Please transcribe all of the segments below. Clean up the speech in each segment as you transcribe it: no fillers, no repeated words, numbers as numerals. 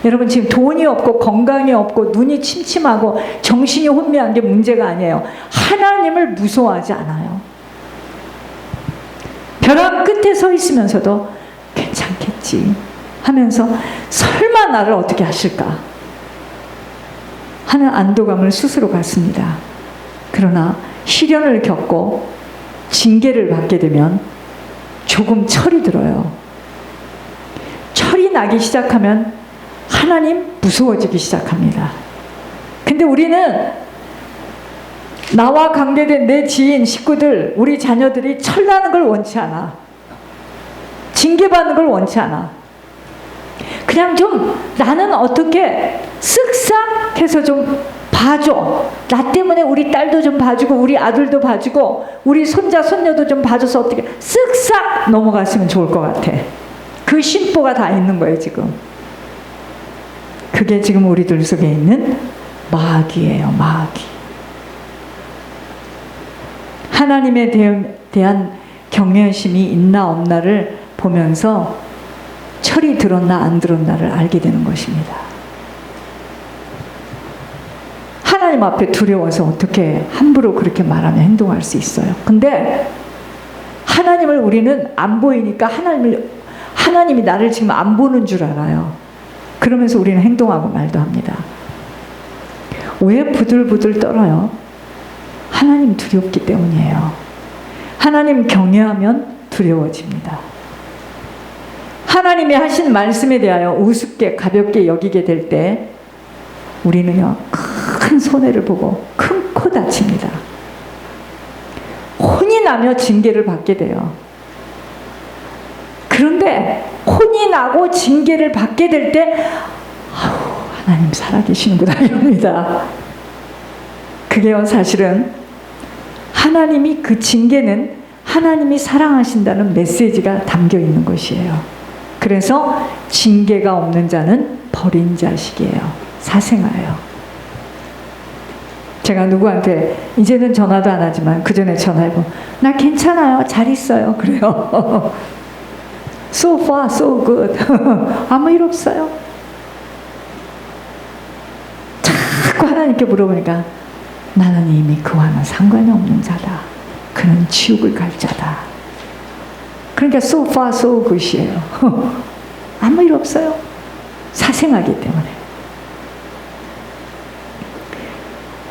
여러분, 지금 돈이 없고 건강이 없고 눈이 침침하고 정신이 혼미한 게 문제가 아니에요. 하나님을 무서워하지 않아요. 벼랑 끝에 서 있으면서도 괜찮겠지 하면서 설마 나를 어떻게 하실까 하는 안도감을 스스로 갖습니다. 그러나 시련을 겪고 징계를 받게 되면 조금 철이 들어요. 철이 나기 시작하면 하나님 무서워지기 시작합니다. 근데 우리는 나와 관계된 내 지인, 식구들, 우리 자녀들이 철나는 걸 원치 않아. 징계받는 걸 원치 않아. 그냥 좀 나는 어떻게 쓱싹 해서 좀 봐줘. 나 때문에 우리 딸도 좀 봐주고 우리 아들도 봐주고 우리 손자 손녀도 좀 봐줘서 어떻게 쓱싹 넘어갔으면 좋을 것 같아. 그 심보가 다 있는 거예요 지금. 그게 지금 우리들 속에 있는 마귀예요. 마귀. 하나님에 대한 경외심이 있나 없나를 보면서 철이 들었나 안 들었나를 알게 되는 것입니다. 하나님 앞에 두려워서 어떻게 함부로 그렇게 말하며 행동할 수 있어요. 근데 하나님을 우리는 안 보이니까 하나님이 나를 지금 안 보는 줄 알아요. 그러면서 우리는 행동하고 말도 합니다. 왜 부들부들 떨어요? 하나님 두렵기 때문이에요. 하나님 경외하면 두려워집니다. 하나님이 하신 말씀에 대하여 우습게 가볍게 여기게 될 때 우리는요 큰 손해를 보고 큰 코 다칩니다. 혼이 나며 징계를 받게 돼요. 그런데 혼이 나고 징계를 받게 될 때 하나님 살아계시는구나 이럽니다. 그게요 사실은 하나님이 그 징계는 하나님이 사랑하신다는 메시지가 담겨 있는 것이에요. 그래서 징계가 없는 자는 버린 자식이에요. 사생아예요. 제가 누구한테 이제는 전화도 안 하지만 그 전에 전화해보면 나 괜찮아요. 잘 있어요. 그래요. So far, so good. 아무 일 없어요. 자꾸 하나님께 물어보니까 나는 이미 그와는 상관이 없는 자다. 그는 지옥을 갈 자다. 그러니까 so far, so good이에요. 아무 일 없어요. 사생하기 때문에.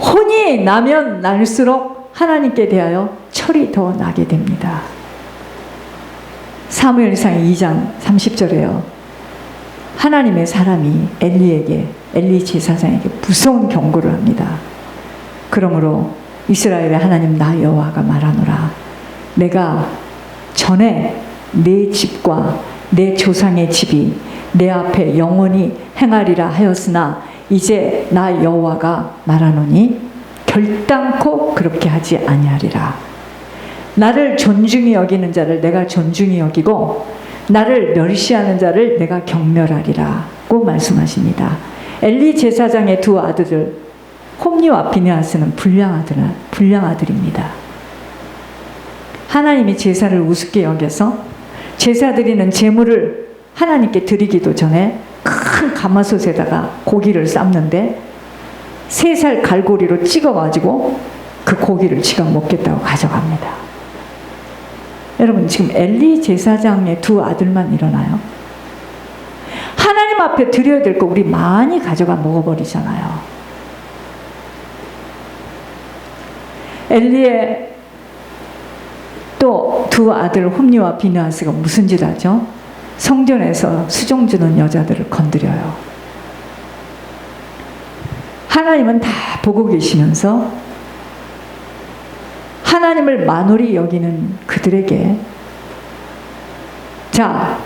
혼이 나면 날수록 하나님께 대하여 철이 더 나게 됩니다. 사무엘상 2장 30절에요. 하나님의 사람이 엘리 제사장에게 무서운 경고를 합니다. 그러므로 이스라엘의 하나님 나 여호와가 말하노라. 내가 전에 내 집과 내 조상의 집이 내 앞에 영원히 행하리라 하였으나 이제 나 여호와가 말하노니 결단코 그렇게 하지 아니하리라. 나를 존중히 여기는 자를 내가 존중히 여기고 나를 멸시하는 자를 내가 경멸하리라고 말씀하십니다. 엘리 제사장의 두 아들들 홈리와 비느하스는 불량 아들입니다. 하나님이 제사를 우습게 여겨서 제사 드리는 제물을 하나님께 드리기도 전에 큰 가마솥에다가 고기를 삶는데 3살 갈고리로 찍어가지고 그 고기를 지가 먹겠다고 가져갑니다. 여러분 지금 엘리 제사장의 두 아들만 일어나요? 하나님 앞에 드려야 될 거 우리 많이 가져가 먹어버리잖아요. 엘리의 또 두 아들 홈리와 비느하스가 무슨 짓 하죠? 성전에서 수종 주는 여자들을 건드려요. 하나님은 다 보고 계시면서 하나님을 만홀히 여기는 그들에게 자,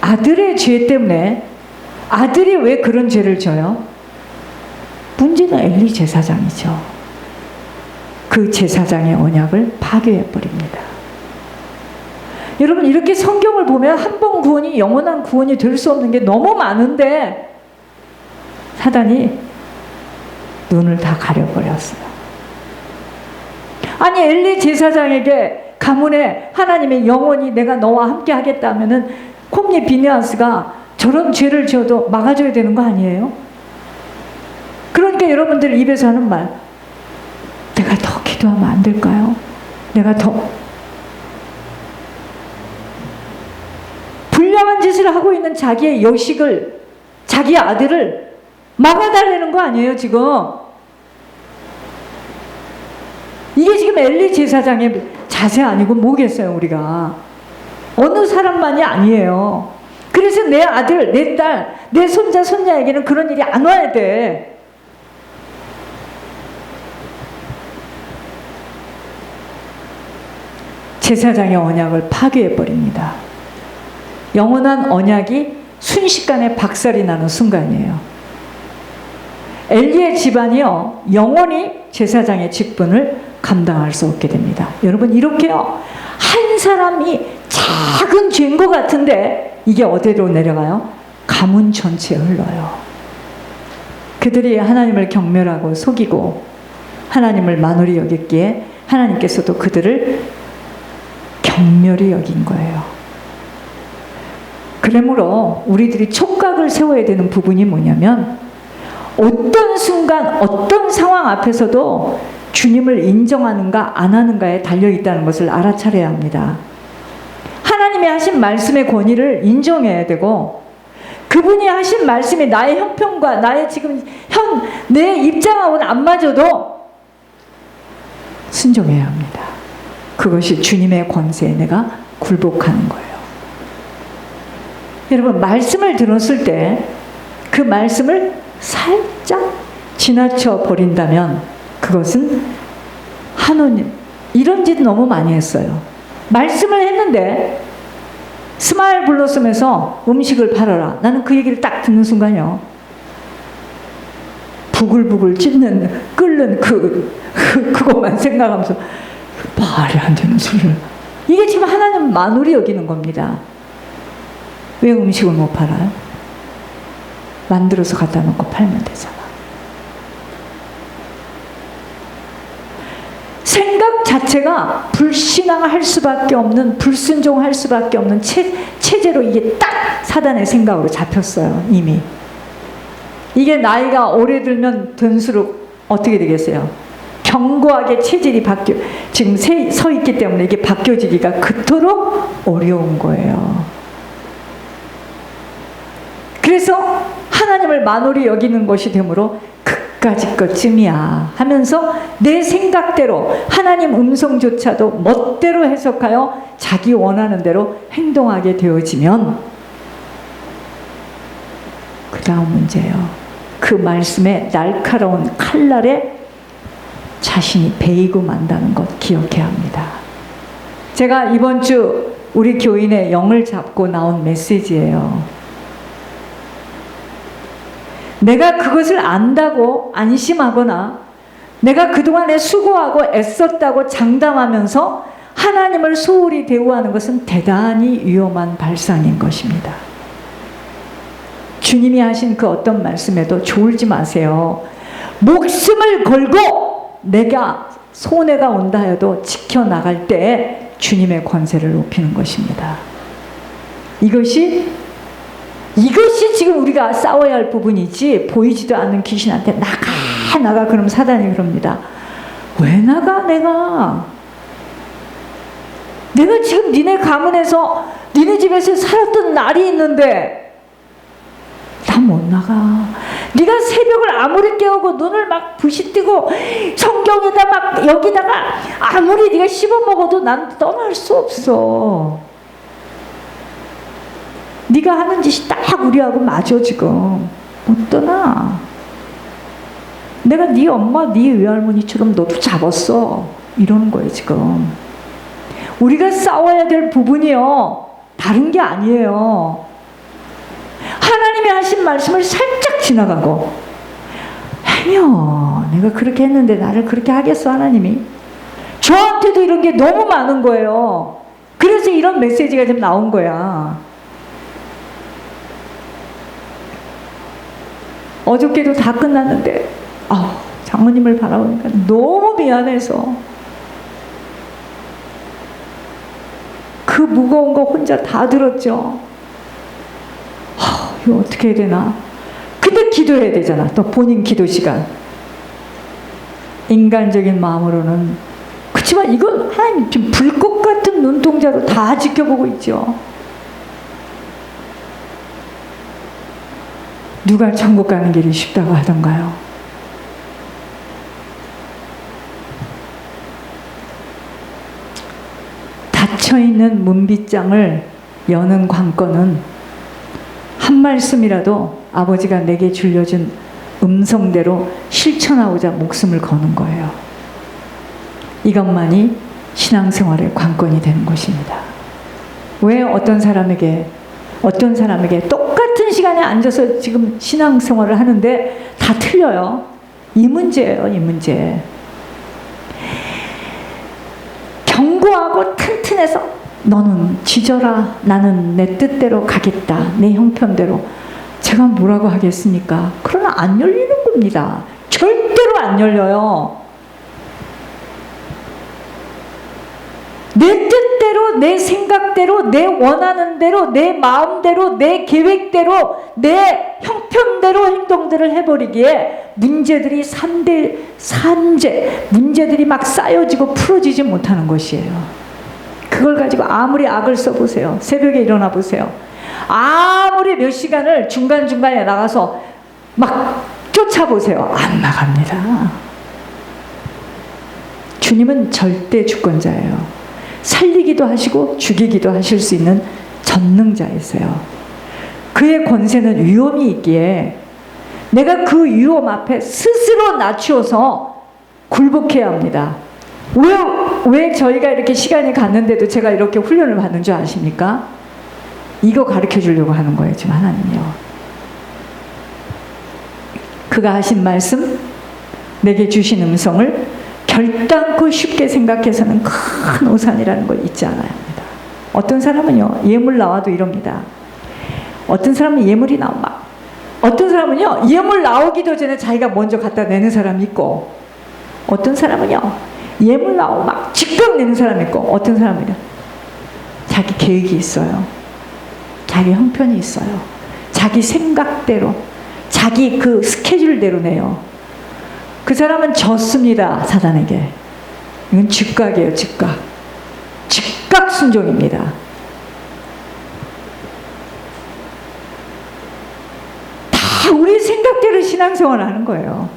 아들의 죄 때문에 아들이 왜 그런 죄를 져요? 문제는 엘리 제사장이죠. 그 제사장의 언약을 파괴해버립니다. 여러분 이렇게 성경을 보면 한 번 구원이 영원한 구원이 될 수 없는 게 너무 많은데 사단이 눈을 다 가려버렸어요. 아니 엘리 제사장에게 가문에 하나님의 영원히 내가 너와 함께 하겠다 하면은 홈리 비느하스가 저런 죄를 지어도 막아줘야 되는 거 아니에요? 그러니까 여러분들 입에서 하는 말, 내가 더 기도하면 안 될까요? 내가 더 불량한 짓을 하고 있는 자기의 여식을, 자기 아들을 막아달라는 거 아니에요 지금? 이게 지금 엘리 제사장의 자세 아니고 뭐겠어요 우리가? 어느 사람만이 아니에요. 그래서 내 아들, 내 딸, 내 손자, 손녀에게는 그런 일이 안 와야 돼. 제사장의 언약을 파괴해버립니다. 영원한 언약이 순식간에 박살이 나는 순간이에요. 엘리의 집안이요, 영원히 제사장의 직분을 감당할 수 없게 됩니다. 여러분, 이렇게요, 한 사람이 작은 죄인 것 같은데 이게 어디로 내려가요? 가문 전체에 흘러요. 그들이 하나님을 경멸하고 속이고 하나님을 만홀히 여겼기에 하나님께서도 그들을 경멸히 여긴 거예요. 그러므로 우리들이 촉각을 세워야 되는 부분이 뭐냐면, 어떤 순간 어떤 상황 앞에서도 주님을 인정하는가 안 하는가에 달려있다는 것을 알아차려야 합니다. 하나님이 하신 말씀의 권위를 인정해야 되고, 그분이 하신 말씀이 나의 형편과 나의 지금 내 입장하고는 안 맞아도 순종해야 합니다. 그것이 주님의 권세에 내가 굴복하는 거예요. 여러분, 말씀을 들었을 때 그 말씀을 살짝 지나쳐 버린다면 그것은 하느님, 이런 짓 너무 많이 했어요. 말씀을 했는데 스마일 블로썸에서 음식을 팔아라, 나는 그 얘기를 딱 듣는 순간요, 부글부글 끓는 그것만 생각하면서 말이 안 되는 소리를. 이게 지금 하나님 만홀히 여기는 겁니다. 왜 음식을 못 팔아요? 만들어서 갖다 놓고 팔면 되잖아. 생각 자체가 불신앙할 수밖에 없는, 불순종할 수밖에 없는 체제로 이게 딱 사단의 생각으로 잡혔어요. 이미. 이게 나이가 오래 들면 들수록 어떻게 되겠어요? 견고하게 체질이 지금 서 있기 때문에 이게 바뀌어지기가 그토록 어려운 거예요. 그래서 하나님을 만홀히 여기는 것이 되므로 그까짓 것쯤이야 하면서 내 생각대로 하나님 음성조차도 멋대로 해석하여 자기 원하는 대로 행동하게 되어지면 그 다음 문제예요. 그 말씀의 날카로운 칼날에 자신이 베이고 만다는 것 기억해야 합니다. 제가 이번 주 우리 교인의 영을 잡고 나온 메시지예요. 내가 그것을 안다고 안심하거나 내가 그동안에 수고하고 애썼다고 장담하면서 하나님을 소홀히 대우하는 것은 대단히 위험한 발상인 것입니다. 주님이 하신 그 어떤 말씀에도 조울지 마세요. 목숨을 걸고 내가 손해가 온다 해도 지켜나갈 때 주님의 권세를 높이는 것입니다. 이것이 지금 우리가 싸워야 할 부분이지, 보이지도 않는 귀신한테 나가 그럼 사단이 그럽니다. 왜 나가? 내가 지금 니네 가문에서 니네 집에서 살았던 날이 있는데 나 못 나가. 네가 새벽을 아무리 깨우고 눈을 막 부시뜨고 성경에다 막 여기다가 아무리 네가 씹어먹어도 난 떠날 수 없어. 네가 하는 짓이 딱 우리하고 맞아. 지금 못 떠나. 내가 네 엄마 네 외할머니처럼 너도 잡았어, 이러는 거예요. 지금 우리가 싸워야 될 부분이요, 다른 게 아니에요. 하나님이 하신 말씀을 살짝 지나가고, 아니요, 내가 그렇게 했는데 나를 그렇게 하겠어 하나님이? 저한테도 이런 게 너무 많은 거예요. 그래서 이런 메시지가 좀 나온 거야. 어저께도 다 끝났는데 장모님을 바라보니까 너무 미안해서 그 무거운 거 혼자 다 들었죠. 이거 어떻게 해야 되나? 근데 기도해야 되잖아. 또 본인 기도 시간. 인간적인 마음으로는 그렇지만 이건 하나님 지금 불꽃 같은 눈동자로 다 지켜보고 있죠. 누가 천국 가는 길이 쉽다고 하던가요? 닫혀있는 문빗장을 여는 관건은 한 말씀이라도 아버지가 내게 들려준 음성대로 실천하고자 목숨을 거는 거예요. 이것만이 신앙생활의 관건이 되는 것입니다. 왜 어떤 사람에게 똑같은 시간에 앉아서 지금 신앙생활을 하는데 다 틀려요. 이 문제예요, 이 문제. 견고하고 튼튼해서 너는 지져라. 나는 내 뜻대로 가겠다. 내 형편대로. 제가 뭐라고 하겠습니까? 그러나 안 열리는 겁니다. 절대로 안 열려요. 내 뜻대로, 내 생각대로, 내 원하는 대로, 내 마음대로, 내 계획대로, 내 형편대로 행동들을 해버리기에 문제들이 문제들이 막 쌓여지고 풀어지지 못하는 것이에요. 그걸 가지고 아무리 악을 써보세요. 새벽에 일어나 보세요. 아무리 몇 시간을 중간중간에 나가서 막 쫓아보세요. 안 나갑니다. 주님은 절대 주권자예요. 살리기도 하시고 죽이기도 하실 수 있는 전능자이세요. 그의 권세는 위험이 있기에 내가 그 위험 앞에 스스로 낮추어서 굴복해야 합니다. 왜 저희가 이렇게 시간이 갔는데도 제가 이렇게 훈련을 받는 줄 아십니까? 이거 가르쳐 주려고 하는 거예요, 지금 하나님이요. 그가 하신 말씀, 내게 주신 음성을 결단코 쉽게 생각해서는 큰 오산이라는 걸 잊지 않아야 합니다. 어떤 사람은요, 예물 나와도 이럽니다. 어떤 사람은 예물이 나오면 어떤 사람은요, 예물 나오기도 전에 자기가 먼저 갖다 내는 사람이 있고, 어떤 사람은요, 예물 나오고 막 즉각 내는 사람이 있고, 어떤 사람은요, 자기 계획이 있어요. 자기 형편이 있어요. 자기 생각대로, 자기 그 스케줄대로 내요. 그 사람은 졌습니다, 사단에게. 이건 즉각이에요, 즉각. 즉각 순종입니다. 다 우리 생각대로 신앙생활을 하는 거예요.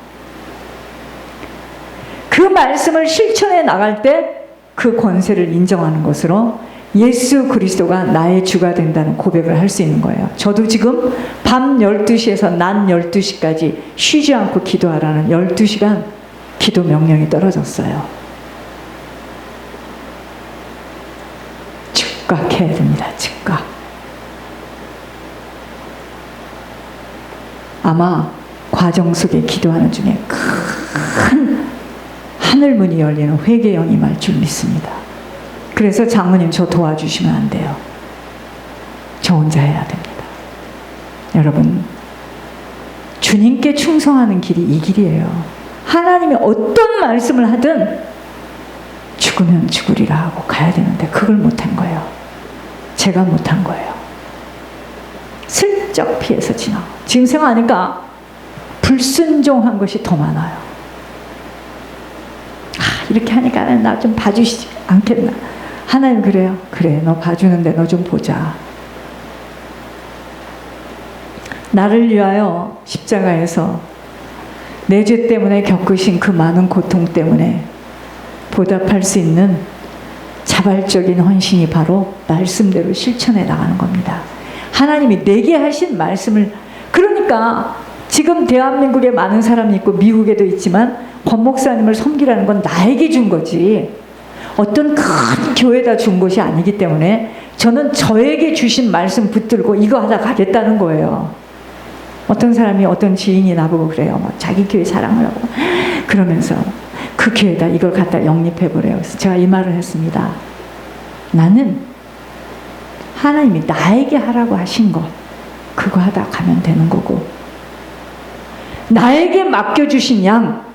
그 말씀을 실천해 나갈 때 그 권세를 인정하는 것으로 예수 그리스도가 나의 주가 된다는 고백을 할 수 있는 거예요. 저도 지금 밤 12시에서 낮 12시까지 쉬지 않고 기도하라는 12시간 기도 명령이 떨어졌어요. 즉각해야 됩니다. 즉각. 아마 과정 속에 기도하는 중에 큰 하늘문이 열리는 회개형이 임할 줄 믿습니다. 그래서 장모님 저 도와주시면 안 돼요. 저 혼자 해야 됩니다. 여러분, 주님께 충성하는 길이 이 길이에요. 하나님이 어떤 말씀을 하든 죽으면 죽으리라 하고 가야 되는데 그걸 못한 거예요. 제가 못한 거예요. 슬쩍 피해서 지나가. 지금 생각하니까 불순종한 것이 더 많아요. 이렇게 하니까 나 좀 봐주시지 않겠나. 하나님 그래요. 그래, 너 봐주는데 너 좀 보자. 나를 위하여 십자가에서 내 죄 때문에 겪으신 그 많은 고통 때문에 보답할 수 있는 자발적인 헌신이 바로 말씀대로 실천해 나가는 겁니다. 하나님이 내게 하신 말씀을, 그러니까 지금 대한민국에 많은 사람이 있고 미국에도 있지만 권 목사님을 섬기라는 건 나에게 준 거지 어떤 큰 교회에다 준 것이 아니기 때문에 저는 저에게 주신 말씀 붙들고 이거 하다 가겠다는 거예요. 어떤 사람이, 어떤 지인이 나보고 그래요. 막 자기 교회 사랑을 하고 그러면서 그 교회에다 이걸 갖다 영입해보래요. 그래서 제가 이 말을 했습니다. 나는 하나님이 나에게 하라고 하신 것 그거 하다 가면 되는 거고, 나에게 맡겨주신 양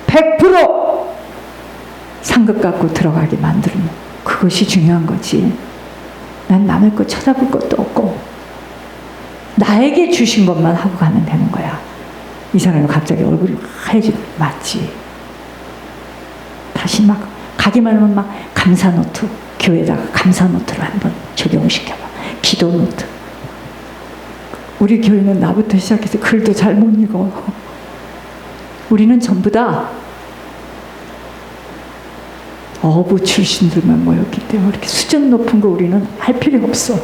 100% 상급 갖고 들어가게 만드는 그것이 중요한 거지. 난 남의 거 쳐다볼 것도 없고 나에게 주신 것만 하고 가면 되는 거야. 이 사람이 갑자기 얼굴이 하얘지. 맞지. 다시 막 가기만 하면 막 감사 노트, 교회에다가 감사 노트를 한번 적용시켜봐. 기도 노트. 우리 교회는 나부터 시작해서 글도 잘 못 읽어. 우리는 전부 다 어부 출신들만 모였기 때문에 이렇게 수준 높은 거 우리는 할 필요 없어.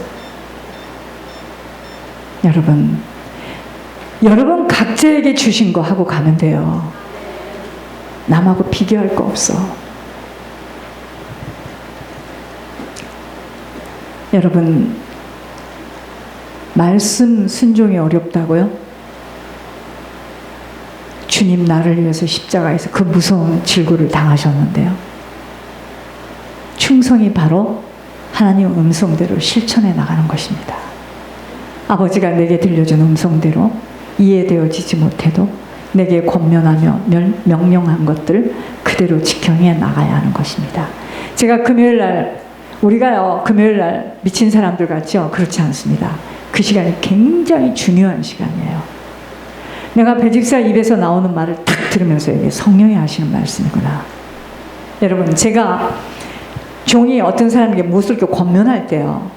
여러분 각자에게 주신 거 하고 가면 돼요. 남하고 비교할 거 없어. 여러분, 말씀 순종이 어렵다고요? 주님 나를 위해서 십자가에서 그 무서운 질고를 당하셨는데요. 충성이 바로 하나님 음성대로 실천해 나가는 것입니다. 아버지가 내게 들려준 음성대로 이해되어지지 못해도 내게 권면하며 명령한 것들 그대로 지켜내 나가야 하는 것입니다. 제가 금요일날, 우리가요 금요일날 미친 사람들 같죠? 그렇지 않습니다. 그 시간이 굉장히 중요한 시간이에요. 내가 배집사 입에서 나오는 말을 탁 들으면서 이게 성령이 하시는 말씀이구나. 여러분, 제가 종이 어떤 사람에게 무엇을 이렇게 권면할 때요,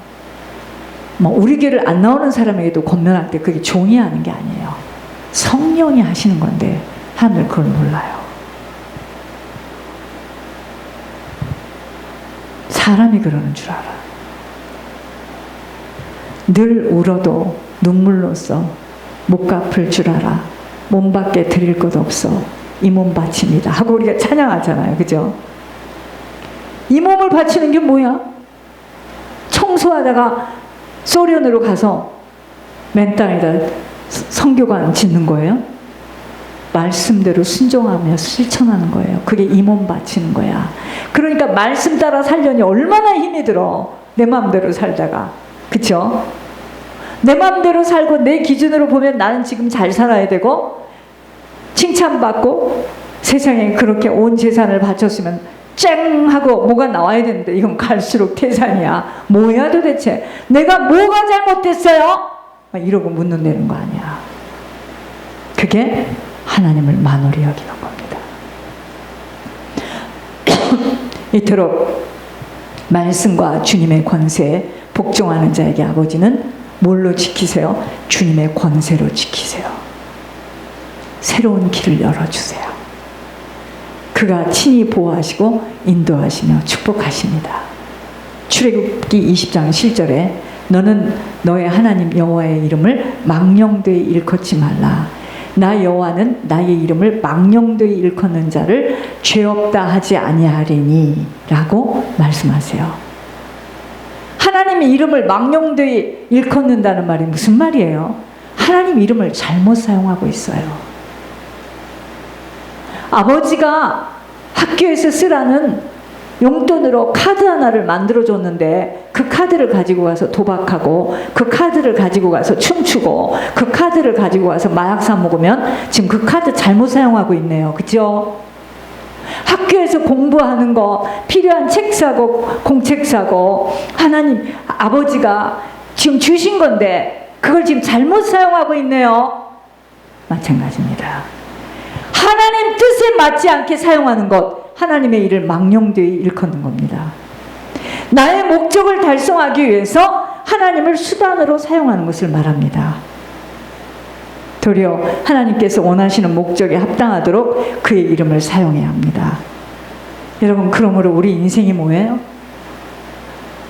우리 교회를 안 나오는 사람에게도 권면할 때 그게 종이 하는 게 아니에요. 성령이 하시는 건데 사람들 그걸 몰라요. 사람이 그러는 줄 알아. 늘 울어도 눈물로써 못 갚을 줄 알아. 몸 밖에 드릴 것 없어. 이 몸 바칩니다 하고 우리가 찬양하잖아요. 그죠? 이 몸을 바치는 게 뭐야? 청소하다가 소련으로 가서 맨 땅에다 성교관 짓는 거예요? 말씀대로 순종하며 실천하는 거예요. 그게 이 몸 바치는 거야. 그러니까 말씀 따라 살려니 얼마나 힘이 들어. 내 마음대로 살다가. 그쵸? 내 마음대로 살고 내 기준으로 보면 나는 지금 잘 살아야 되고 칭찬받고 세상에 그렇게 온 재산을 바쳤으면 쨍 하고 뭐가 나와야 되는데 이건 갈수록 태산이야. 뭐야 도대체? 내가 뭐가 잘못됐어요? 막 이러고 묻는다는 거 아니야. 그게 하나님을 만홀히 여기는 겁니다. 이토록 말씀과 주님의 권세에 복종하는 자에게 아버지는 뭘로 지키세요? 주님의 권세로 지키세요. 새로운 길을 열어주세요. 그가 친히 보호하시고 인도하시며 축복하십니다. 출애굽기 20장 7절에 너는 너의 하나님 여호와의 이름을 망령되이 일컫지 말라. 나 여호와는 나의 이름을 망령되이 일컫는 자를 죄 없다 하지 아니하리니 라고 말씀하세요. 하나님의 이름을 망령되이 일컫는다는 말이 무슨 말이에요? 하나님 이름을 잘못 사용하고 있어요. 아버지가 학교에서 쓰라는 용돈으로 카드 하나를 만들어줬는데 그 카드를 가지고 가서 도박하고 그 카드를 가지고 가서 춤추고 그 카드를 가지고 가서 마약 사 먹으면 지금 그 카드 잘못 사용하고 있네요. 그죠? 학교에서 공부하는 거 필요한 책 사고 공책 사고 하나님 아버지가 지금 주신 건데 그걸 지금 잘못 사용하고 있네요. 마찬가지입니다. 하나님 뜻에 맞지 않게 사용하는 것, 하나님의 일을 망령되이 일컫는 겁니다. 나의 목적을 달성하기 위해서 하나님을 수단으로 사용하는 것을 말합니다. 도리어 하나님께서 원하시는 목적에 합당하도록 그의 이름을 사용해야 합니다. 여러분, 그러므로 우리 인생이 뭐예요?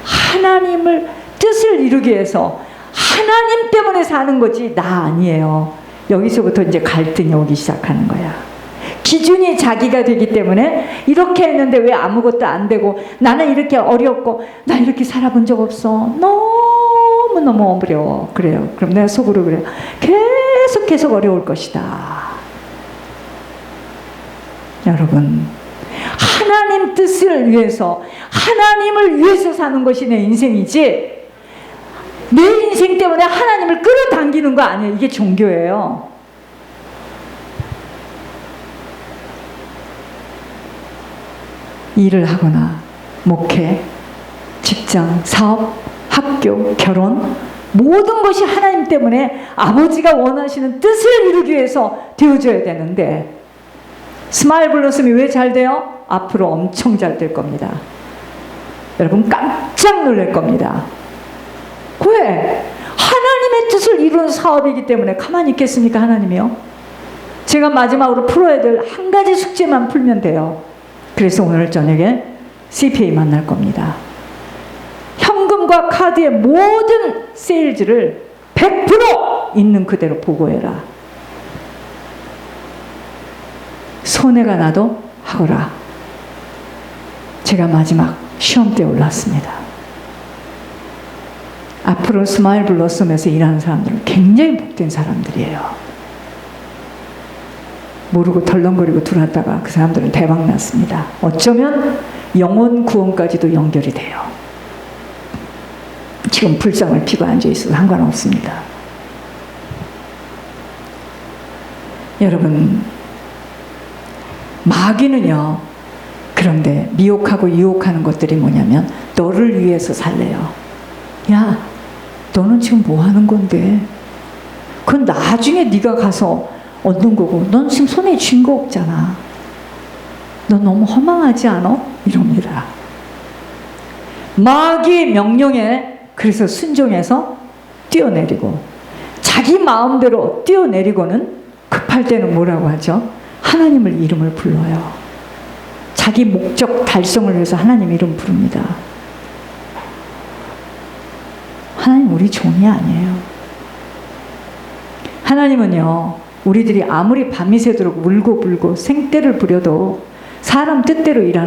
하나님을 뜻을 이루기 위해서 하나님 때문에 사는 거지 나 아니에요. 여기서부터 이제 갈등이 오기 시작하는 거야. 기준이 자기가 되기 때문에 이렇게 했는데 왜 아무것도 안 되고 나는 이렇게 어렵고 나 이렇게 살아본 적 없어. 너무너무 어려워. 그래요. 그럼 내가 속으로 그래요. 계속 어려울 것이다. 여러분, 하나님 뜻을 위해서 하나님을 위해서 사는 것이 내 인생이지 내 인생 때문에 하나님을 끌어당기는 거 아니에요. 이게 종교예요. 일을 하거나 목회, 직장, 사업, 학교, 결혼 모든 것이 하나님 때문에 아버지가 원하시는 뜻을 이루기 위해서 되어줘야 되는데, 스마일 블러썸이 왜 잘 돼요? 앞으로 엄청 잘 될 겁니다. 여러분 깜짝 놀랄 겁니다. 왜? 하나님의 뜻을 이루는 사업이기 때문에. 가만히 있겠습니까, 하나님이요? 제가 마지막으로 풀어야 될 한 가지 숙제만 풀면 돼요. 그래서 오늘 저녁에 CPA 만날 겁니다. 현금과 카드의 모든 세일즈를 100% 있는 그대로 보고해라. 손해가 나도 하거라. 제가 마지막 시험 때 올랐습니다. 앞으로 스마일 블러썸에서 일하는 사람들은 굉장히 복된 사람들이에요. 모르고 덜렁거리고 들어왔다가 그 사람들은 대박 났습니다. 어쩌면 영혼 구원까지도 연결이 돼요. 지금 불상을 피고 앉아있어도 상관없습니다. 여러분, 마귀는요, 그런데 미혹하고 유혹하는 것들이 뭐냐면, 너를 위해서 살래요. 야, 너는 지금 뭐 하는 건데? 그건 나중에 네가 가서 얻는 거고, 넌 지금 손에 쥔 거 없잖아. 너 너무 허망하지 않아? 이럽니다. 마귀의 명령에 그래서 순종해서 뛰어내리고, 자기 마음대로 뛰어내리고는 급할 때는 뭐라고 하죠? 하나님을 이름을 불러요. 자기 목적 달성을 위해서 하나님 이름 부릅니다. 하나님 우리 종이 아니에요. 하나님은요, 우리들이 아무리 밤이 새도록 울고 불고 생떼를 부려도 사람 뜻대로 일하는